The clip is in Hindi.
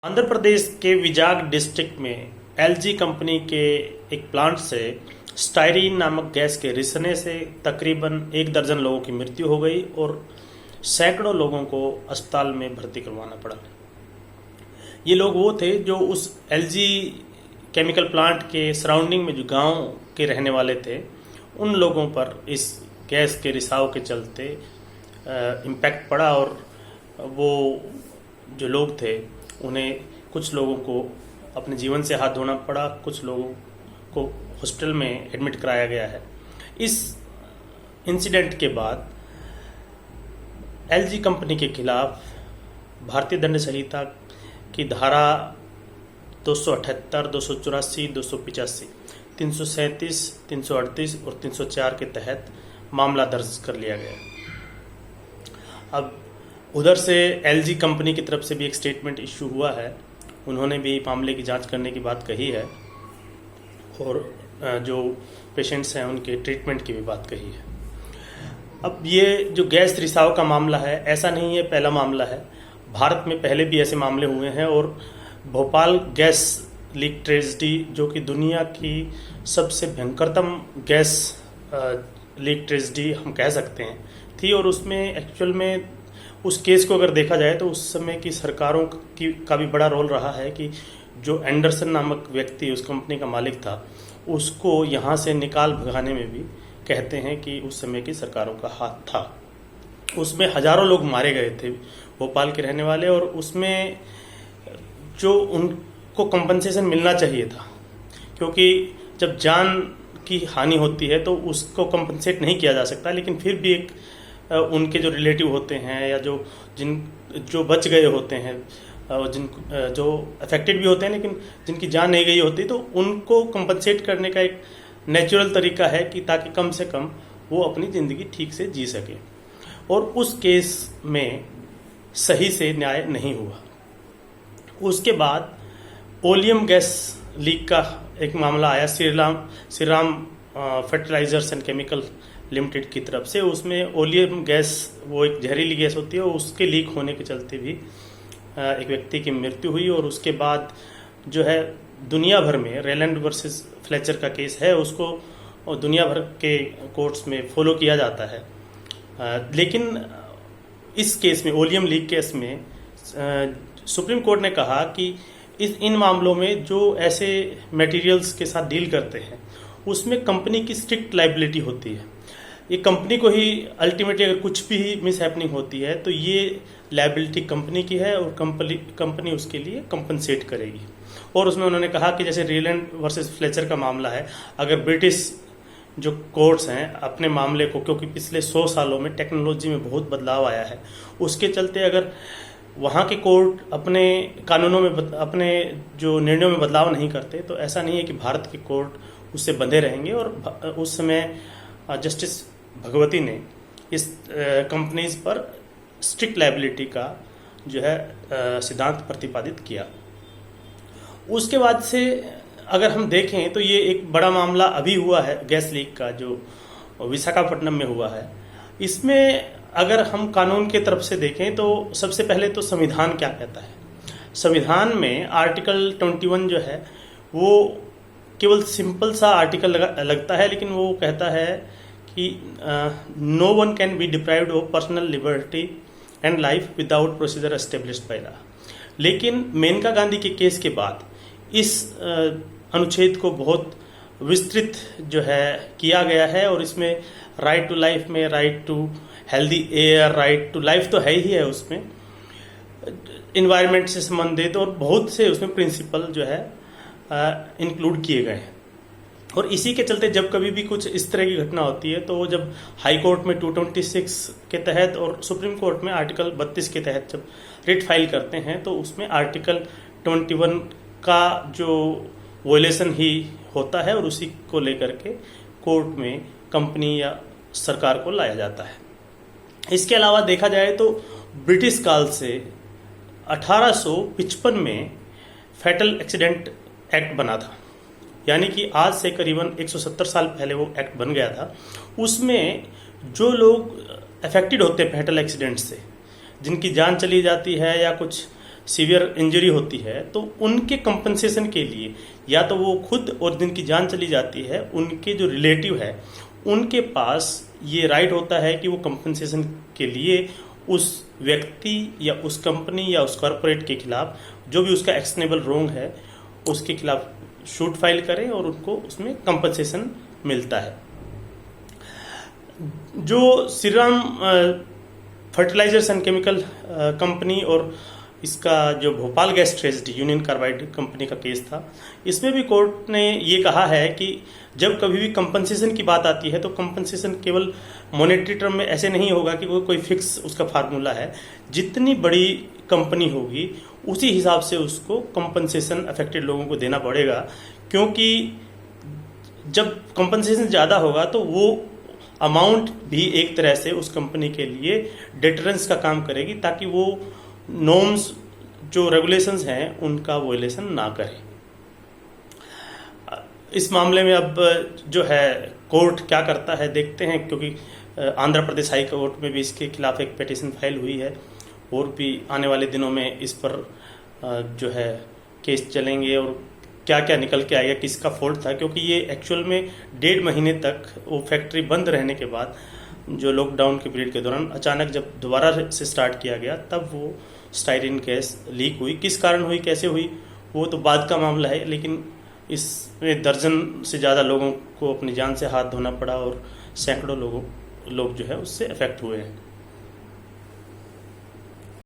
आंध्र प्रदेश के विजाग डिस्ट्रिक्ट में एलजी कंपनी के एक प्लांट से स्टायरीन नामक गैस के रिसने से तकरीबन 1 दर्जन लोगों की मृत्यु हो गई और सैकड़ों लोगों को अस्पताल में भर्ती करवाना पड़ा। ये लोग वो थे जो उस एलजी केमिकल प्लांट के सराउंडिंग में जो गांव के रहने वाले थे, उन लोगों पर इस गैस के रिसाव के चलते इम्पैक्ट पड़ा और वो जो लोग थे उन्हें कुछ लोगों को अपने जीवन से हाथ धोना पड़ा, कुछ लोगों को हॉस्पिटल में एडमिट कराया गया है। इस इंसिडेंट के बाद एलजी कंपनी के खिलाफ भारतीय दंड संहिता की धारा 278, 284, 285, 337, 338 और 304 के तहत मामला दर्ज कर लिया गया। अब उधर से एलजी कंपनी की तरफ से भी एक स्टेटमेंट इशू हुआ है। उन्होंने भी मामले की जांच करने की बात कही है और जो पेशेंट्स हैं उनके ट्रीटमेंट की भी बात कही है। अब ये जो गैस रिसाव का मामला है, ऐसा नहीं है पहला मामला है। भारत में पहले भी ऐसे मामले हुए हैं और भोपाल गैस लीक ट्रेजेडी, जो कि दुनिया की सबसे भयंकरतम गैस लीक ट्रेजेडी हम कह सकते हैं, थी। और उसमें एक्चुअल में उस केस को अगर देखा जाए तो उस समय की सरकारों का भी बड़ा रोल रहा है कि जो एंडरसन नामक व्यक्ति उस कंपनी का मालिक था, उसको यहाँ से निकाल भगाने में भी कहते हैं कि उस समय की सरकारों का हाथ था। उसमें हजारों लोग मारे गए थे भोपाल के रहने वाले, और उसमें जो उनको कंपनसेशन मिलना चाहिए था, क्योंकि जब जान की हानि होती है तो उसको कंपनसेट नहीं किया जा सकता, लेकिन फिर भी एक उनके जो रिलेटिव होते हैं या जो बच गए होते हैं, जो अफेक्टेड भी होते हैं लेकिन जिनकी जान नहीं गई होती, तो उनको कंपनसेट करने का एक नेचुरल तरीका है कि ताकि कम से कम वो अपनी ज़िंदगी ठीक से जी सके। और उस केस में सही से न्याय नहीं हुआ। उसके बाद ओलियम गैस लीक का एक मामला आया Shriram fertilisers and chemical limited की तरफ से। उसमें ओलियम गैस, वो एक जहरीली गैस होती है, उसके लीक होने के चलते भी एक व्यक्ति की मृत्यु हुई। और उसके बाद जो है दुनिया भर में रेलैंड वर्सेस फ्लेचर का केस है, उसको दुनिया भर के कोर्ट्स में फॉलो किया जाता है। लेकिन इस केस में, ओलियम लीक केस में, सुप्रीम कोर्ट ने कहा कि इन मामलों में जो ऐसे मटेरियल्स के साथ डील करते हैं उसमें कंपनी की स्ट्रिक्ट लाइबिलिटी होती है। ये कंपनी को ही अल्टीमेटली अगर कुछ भी मिस हैपनिंग होती है तो ये लाइबिलिटी कंपनी की है और कंपनी उसके लिए कंपनसेट करेगी। और उसमें उन्होंने कहा कि जैसे रेलैंड वर्सेस फ्लेचर का मामला है, अगर ब्रिटिश जो कोर्ट्स हैं अपने मामले को, क्योंकि पिछले 100 सालों में टेक्नोलॉजी में बहुत बदलाव आया है, उसके चलते अगर वहाँ के कोर्ट अपने कानूनों में, अपने जो निर्णयों में बदलाव नहीं करते, तो ऐसा नहीं है कि भारत के कोर्ट उससे बंधे रहेंगे। और उस समय जस्टिस भगवती ने इस कंपनीज पर स्ट्रिक्ट लायबिलिटी का जो है सिद्धांत प्रतिपादित किया। उसके बाद से अगर हम देखें तो ये एक बड़ा मामला अभी हुआ है गैस लीक का, जो विशाखापट्टनम में हुआ है। इसमें अगर हम कानून के तरफ से देखें तो सबसे पहले तो संविधान क्या कहता है। संविधान में आर्टिकल 21 जो है वो केवल सिंपल सा आर्टिकल लगता है, लेकिन वो कहता है कि no one can be deprived of personal liberty and life without procedure established by law. लेकिन मेनका गांधी के केस के बाद इस अनुच्छेद को बहुत विस्तृत जो है किया गया है, और इसमें राइट टू लाइफ में right to healthy air, right to life तो है ही है, उसमें इन्वायरमेंट से संबंधित और बहुत से उसमें प्रिंसिपल जो है इंक्लूड किए गए हैं। और इसी के चलते जब कभी भी कुछ इस तरह की घटना होती है तो वो जब हाई कोर्ट में 226 के तहत और सुप्रीम कोर्ट में आर्टिकल 32 के तहत जब रिट फाइल करते हैं तो उसमें आर्टिकल 21 का जो वोलेशन ही होता है, और उसी को लेकर के कोर्ट में कंपनी या सरकार को लाया जाता है। इसके अलावा देखा जाए तो ब्रिटिश काल से 1855 में फैटल एक्सीडेंट एक्ट बना था, यानी कि आज से करीबन 170 साल पहले वो एक्ट बन गया था। उसमें जो लोग अफेक्टेड होते हैं फैटल एक्सीडेंट से, जिनकी जान चली जाती है या कुछ सीवियर इंजरी होती है तो उनके कंपनसेशन के लिए या तो वो खुद और जिनकी जान चली जाती है उनके जो रिलेटिव है उनके पास ये राइट होता है कि वो कंपनसेशन के लिए उस व्यक्ति या उस कंपनी या उस कॉरपोरेट के खिलाफ जो भी उसका एक्शनेबल रोंग है उसके खिलाफ शूट फाइल करें और उनको उसमें कंपनसेशन मिलता है। जो Shriram fertilisers and chemical company और इसका जो Bhopal gas tragedy Union Carbide company का केस था, इसमें भी कोर्ट ने ये कहा है कि जब कभी भी कंपनसेशन की बात आती है तो कंपनसेशन केवल मॉनेटरी टर्म में ऐसे नहीं होगा कि कोई फिक्स उसका फार्मूला है। जितनी बड़ी कंपनी होगी उसी हिसाब से उसको कंपनसेशन अफेक्टेड लोगों को देना पड़ेगा, क्योंकि जब कंपनसेशन ज़्यादा होगा तो वो अमाउंट भी एक तरह से उस कंपनी के लिए डेटरेंस का काम करेगी ताकि वो नॉर्म्स जो रेगुलेशंस हैं उनका वोलेशन ना करे। इस मामले में अब जो है कोर्ट क्या करता है देखते हैं, क्योंकि आंध्र प्रदेश हाई कोर्ट में भी इसके खिलाफ एक पिटीशन फाइल हुई है और भी आने वाले दिनों में इस पर जो है केस चलेंगे और क्या क्या निकल के आएगा, किसका फॉल्ट था। क्योंकि ये एक्चुअल में 1.5 महीने तक वो फैक्ट्री बंद रहने के बाद जो लॉकडाउन के पीरियड के दौरान अचानक जब दोबारा से स्टार्ट किया गया तब वो स्टाइरिन गैस लीक हुई। किस कारण हुई, कैसे हुई, वो तो बाद का मामला है, लेकिन इसमें दर्जन से ज़्यादा लोगों को अपनी जान से हाथ धोना पड़ा और सैकड़ों लोग जो है उससे अफेक्ट हुए हैं।